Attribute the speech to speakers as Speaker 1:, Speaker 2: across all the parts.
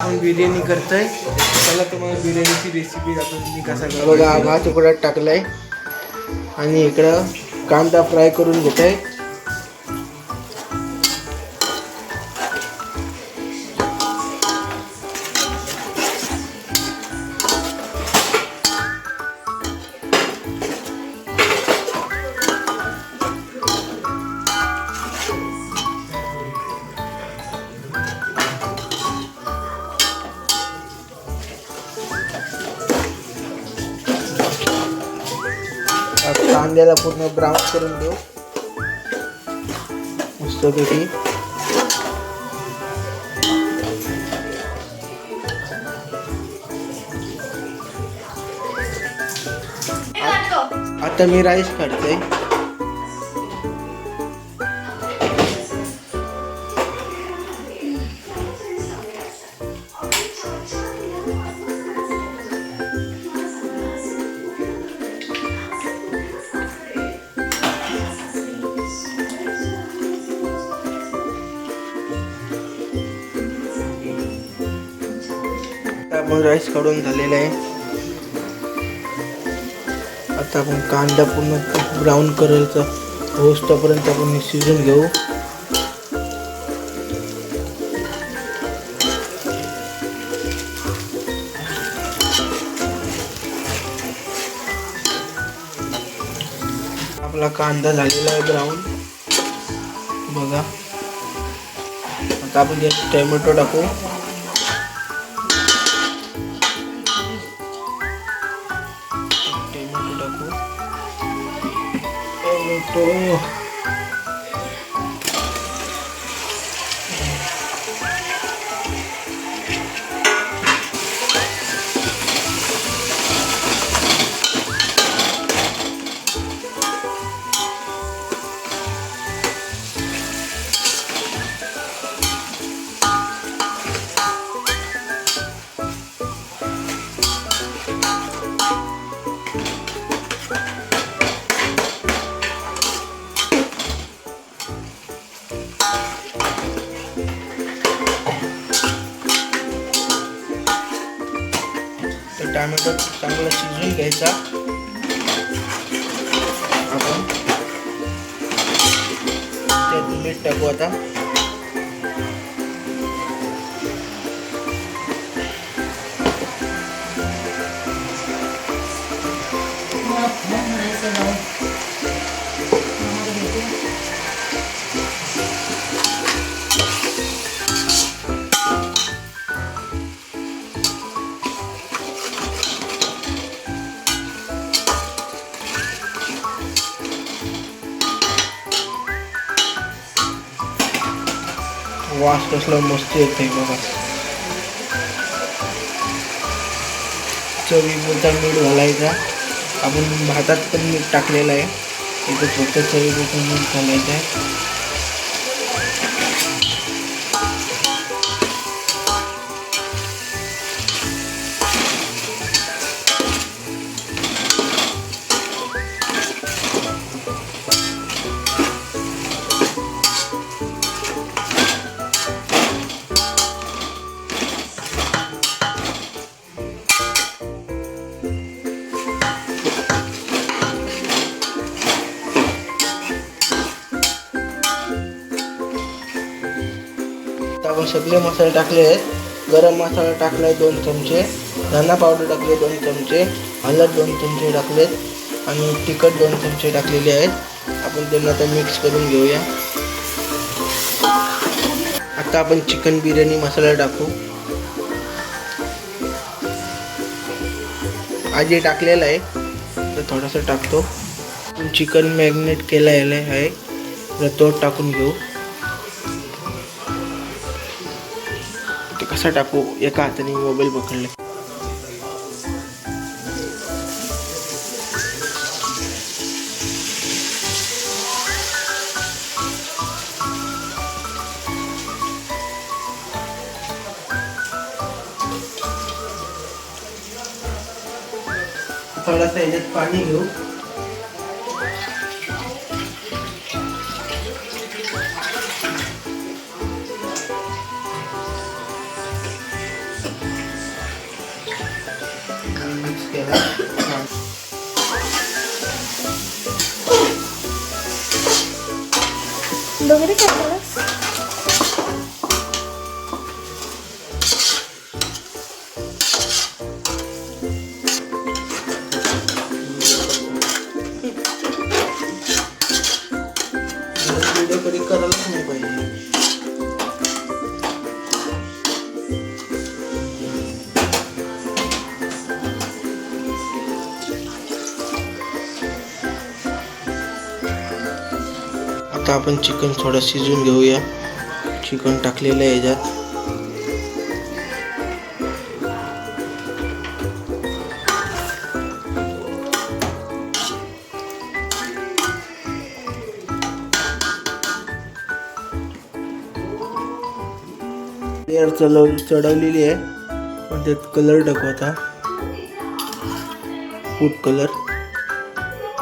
Speaker 1: आपण बिर्याणी करतोय. चला तुम्हाला बिर्याणीची रेसिपी दाखवतो मी कसा करतो.
Speaker 2: बघा भात उकडात टाकलाय आणि इकडं कांदा फ्राय करून घेतोय. कांद्याला पूर्ण ब्राऊन करून घेऊ मस्तपैकी. आता मी राईस काढतोय. आपण राईस काढून झालेला आहे. आता आपण कांदा पूर्ण ब्राऊन करायचा होईपर्यंत आपण शिजून घेऊ. आपला कांदा झालेला आहे ब्राऊन बघा. आता आपण यात टोमॅटो टाकू. टोमॅटो चांगला शिजवून घ्यायचा. आपण त्यात मीठ टाकू. आता वास कसला मस्त येते बघा. चवीपुरता मीठ घालायचा. आपण भातात पण मीठ टाकलेलं आहे. इथं फक्त चवीपुरता मीठ घालायचं आहे. आपण सगळे मसाले टाकले आहेत. गरम मसाला टाकलाय 2 चमचे, धना पावडर टाकले 2 चमचे, हळद 2 चमचे टाकलेत आणि तिखट 2 चमचे टाकलेले आहेत. आपण त्यांना आता मिक्स करून घेऊया. आता आपण चिकन बिर्याणी मसाला टाकू. आधी टाकलेला आहे तर थोडासा टाकतो. आपण चिकन मॅरिनेट केलेलं आहे तर तो टाकून घेऊ. कसा टाकू एका हाताने मोबाईल पकडले. थोडासा याच्यात पाणी घेऊ.
Speaker 3: वगैरे काय केलंस?
Speaker 2: व्हिडिओ कधी करायलाच नाही पाहिजे. आता आपण चिकन थोडं शिजून घेऊया. चिकन टाकलेलं आहे याच्यात. लेअर चढवलेली आहे, पण त्यात कलर टाकू आता. फूड कलर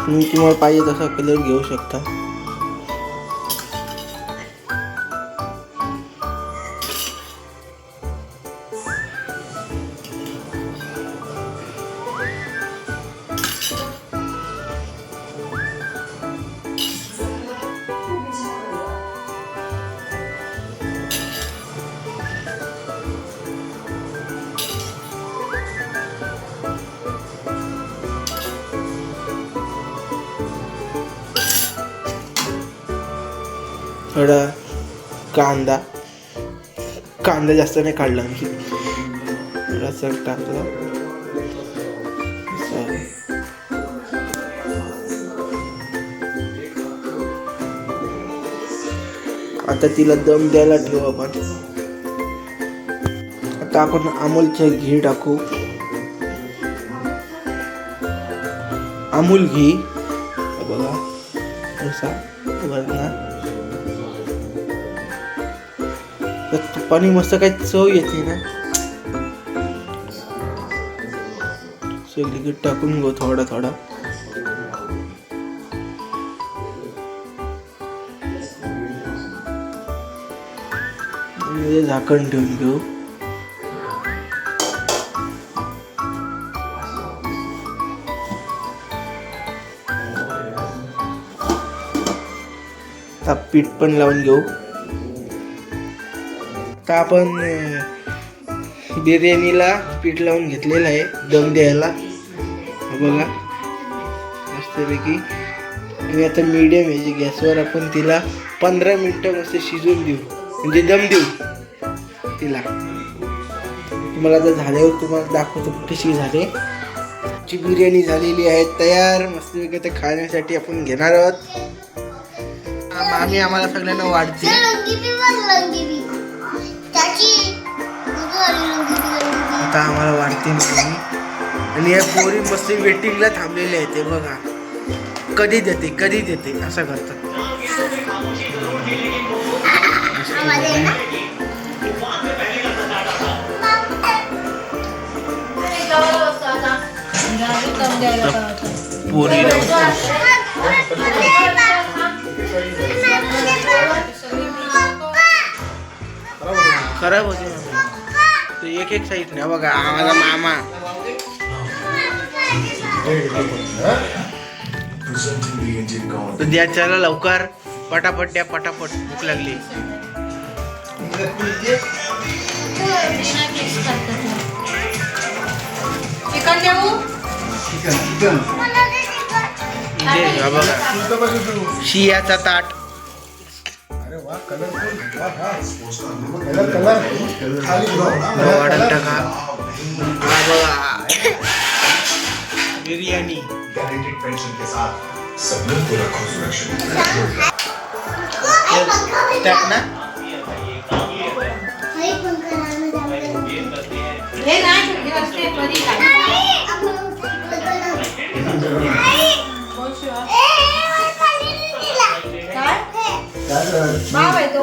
Speaker 2: तुम्ही तुम्हाला पाहिजे तसा कलर घेऊ शकता. थोडा कांदा जास्त नाही काढला मी, थोडासा टाकला. आता तिला दम द्यायला ठेवू आपण. आता आपण अमूलचं घी टाकू. अमूल घी बघा असा वरना. तुपानी मस्त काही चव येते ना. सगळीकडे टाकून घेऊ थोडा थोडा. झाकण ठेवून घेऊ. आता पीठ पण लावून घेऊ. आता आपण बिर्याणीला पीठ लावून घेतलेलं आहे दम द्यायला. बघा मस्तपैकी. आणि आता मीडियम आहे गॅसवर आपण तिला 15 मिनटं मस्त शिजवून देऊ, म्हणजे दम देऊ तिला. तुम्हाला आता झाल्यावर तुम्हाला दाखवतो कशी झाली. ची बिर्याणी झालेली आहे तयार मस्तपैकी. आता खाण्यासाठी आपण घेणार आहोत. मामी आम्हाला सगळ्यांना वाढते. आता आम्हाला वाढते मामी. आणि या पोरी मस्त वेटिंगला थांबलेले आहेत. ते बघा कधी देते असं करतात. पोरी खराब होते तो एक साईड ना. बघा आम्हाला मामा तो द्या. चला लवकर पटापट द्या, पटापट भूक लागली.
Speaker 3: चिकन देऊ.
Speaker 2: बघा शियाचा ताट. वाढत टाका. बिर्याणी टाक ना.
Speaker 3: भाव आहे तो.